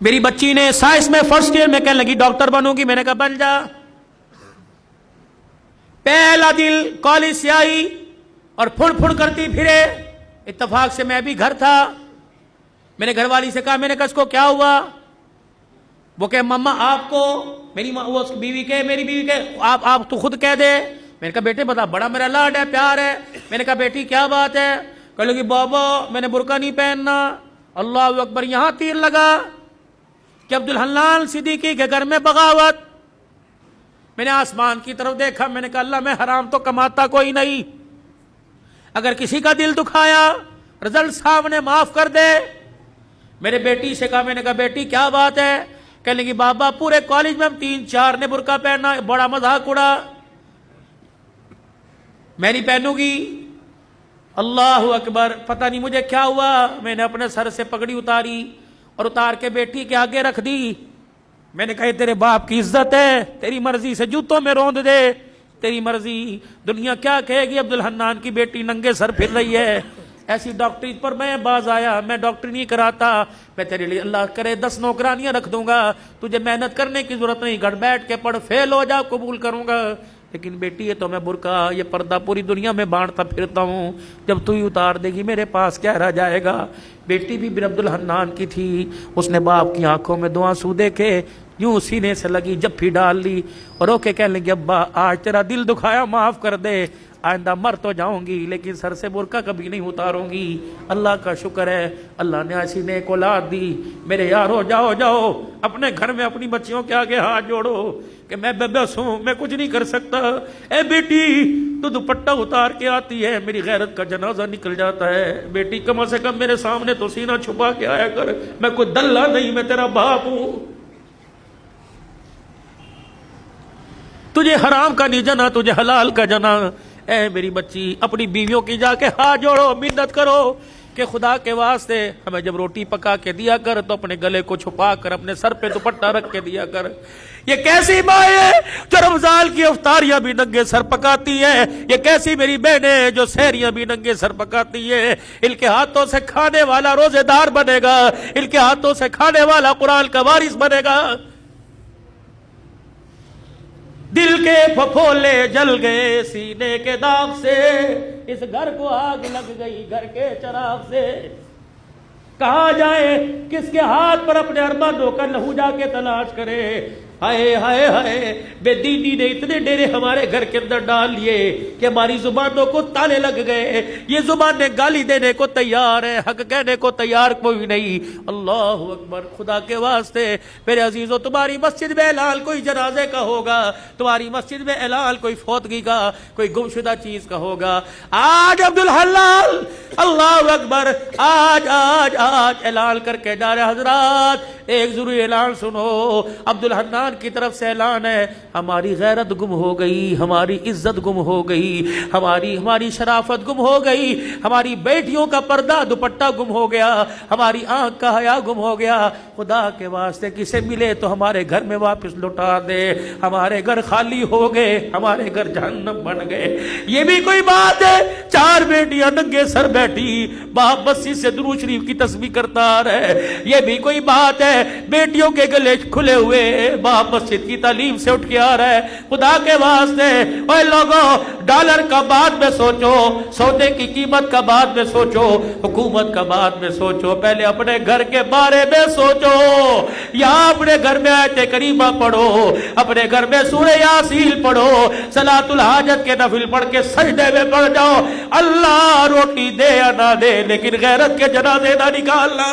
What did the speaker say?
میری بچی نے سائنس میں فرسٹ ایئر میں کہنے لگی ڈاکٹر بنوں گی، میں نے کہا بن جا۔ پہلا دل کالج سے آئی اور پھڑ پھڑ کرتی پھرے، اتفاق سے میں بھی گھر تھا، میں نے گھر والی سے کہا، میں نے کہا اس کو کیا ہوا؟ وہ کہ مما آپ کو، میری وہ بیوی کے، میری بیوی کے، آپ تو خود کہہ دے۔ میں نے کہا بیٹے بتا، بڑا میرا لاڈ ہے، پیار ہے۔ میں نے کہا بیٹی کیا بات ہے؟ کہنے لگی بابا میں نے برقع نہیں پہننا۔ اللہ اکبر، یہاں تیر لگا کہ عبدالحنان صدیقی کے گھر میں بغاوت۔ میں نے آسمان کی طرف دیکھا، میں نے کہا اللہ میں حرام تو کماتا کوئی نہیں، اگر کسی کا دل دکھایا رزلٹ صاحب نے معاف کر دے۔ میرے بیٹی سے کہا، میں نے کہا بیٹی کیا بات ہے؟ کہنے لگی بابا پورے کالج میں ہم 3-4 نے برقع پہنا، بڑا مذاق اڑا، میں نہیں پہنوں گی۔ اللہ اکبر، پتہ نہیں مجھے کیا ہوا، میں نے اپنے سر سے پگڑی اتاری اور اتار کے بیٹی کے آگے رکھ دی۔ میں نے کہا تیرے باپ کی عزت ہے، تیری مرضی سے جوتوں میں روند دے، تیری مرضی، دنیا کیا کہے گی عبدالحنان کی بیٹی ننگے سر پھر رہی ہے۔ ایسی ڈاکٹری پر میں باز آیا، میں ڈاکٹری نہیں کراتا، میں تیرے لیے اللہ کرے 10 نوکرانیاں رکھ دوں گا، تجھے محنت کرنے کی ضرورت نہیں، گھر بیٹھ کے پڑھ، فیل ہو جا قبول کروں گا۔ لیکن بیٹی یہ تو میں برقع یہ پردہ پوری دنیا میں بانٹتا پھرتا ہوں، جب تو ہی اتار دے گی میرے پاس کیا رہ جائے گا۔ بیٹی بھی بن عبدالحنان کی تھی، اس نے باپ کی آنکھوں میں 2 آنسو دیکھے، یوں سینے سے لگی جپھی ڈال لی اور رو کے کہنے لگی ابا آج تیرا دل دکھایا معاف کر دے، آئندہ مر تو جاؤں گی لیکن سر سے برقع کبھی نہیں اتاروں گی۔ اللہ کا شکر ہے اللہ نے ایسی نیک اولاد دی۔ میرے یارو جاؤ اپنے گھر میں اپنی بچیوں کے آگے ہاتھ جوڑو کہ میں بے بس ہوں، میں کچھ نہیں کر سکتا، اے بیٹی تو دوپٹہ اتار کے آتی ہے میری غیرت کا جنازہ نکل جاتا ہے، بیٹی کم سے کم میرے سامنے تو سینہ چھپا کے آیا کر، میں کوئی دلہ نہیں، میں تیرا باپ ہوں، تجھے حرام کا نہیں جنا، تجھے حلال کا جنا۔ اے میری بچی اپنی بیویوں کی جا کے ہاتھ جوڑو، منت کرو کہ خدا کے واسطے ہمیں جب روٹی پکا کے دیا کر تو اپنے گلے کو چھپا کر اپنے سر پہ دوپٹہ رکھ کے دیا کر۔ یہ کیسی ماں ہے جو رمضان کی افطاریاں بھی ننگے سر پکاتی ہے، یہ کیسی میری بہنیں جو سحریاں بھی ننگے سر پکاتی ہے۔ ان کے ہاتھوں سے کھانے والا روزے دار بنے گا، ان کے ہاتھوں سے کھانے والا قرآن کا وارث بنے گا۔ دل کے پھپھولے جل گئے سینے کے داغ سے، اس گھر کو آگ لگ گئی گھر کے چراغ سے، کہاں جائے کس کے ہاتھ پر اپنے ارمانوں کا لہو جا کے تلاش کرے۔ ہائے ہائے ہائے، بے دینی نے اتنے ڈیرے ہمارے گھر کے اندر ڈال لیے کہ ہماری زبانوں کو تالے لگ گئے، یہ زبانیں گالی دینے کو تیار ہے، حق کہنے کو تیار کوئی نہیں۔ اللہ اکبر، خدا کے واسطے میرے عزیزو تمہاری مسجد میں اعلان کوئی جنازے کا ہوگا، تمہاری مسجد میں اعلان کوئی فوتگی کا، کوئی گمشدہ چیز کا ہوگا، آج عبدالحلال اللہ اکبر آج اعلان کر کے جا رہے حضرات۔ ایک ضروری اعلان سنو، عبدالحنان کی طرف سے اعلان ہے، ہماری غیرت گم ہو گئی، ہماری عزت گم ہو گئی، ہماری شرافت گم ہو گئی، ہماری بیٹیوں کا پردہ دوپٹہ گم ہو گیا، ہماری آنکھ کا حیا گم ہو گیا۔ خدا کے واسطے کسے ملے تو ہمارے گھر میں واپس لوٹا دے، ہمارے گھر خالی ہو گئے، ہمارے گھر جہنم بن گئے۔ یہ بھی کوئی بات ہے، 4 بیٹیاں ننگے سر بیٹھی، باپ مسجد سے درود شریف کی تسبیح کرتا رہے، یہ بھی کوئی بات ہے، بیٹیوں کے گلے کھلے ہوئے باپ مسجد کی تعلیم سے اٹھ کے آ رہا ہے۔ خدا کے واسطے اے لوگوں، ڈالر کا بعد میں سوچو، سونے کی قیمت کا بعد میں سوچو، حکومت کا بعد میں سوچو، پہلے اپنے گھر کے بارے میں سوچو۔ یا اپنے گھر میں آیت کریمہ پڑھو، اپنے گھر میں سورہ یاسین پڑھو، صلاۃ الحاجت کے نفل پڑھ کے سجدے میں پڑھ جاؤ۔ اللہ روٹی دے یا نہ دے لیکن غیرت کے جنازے نہ نکالنا۔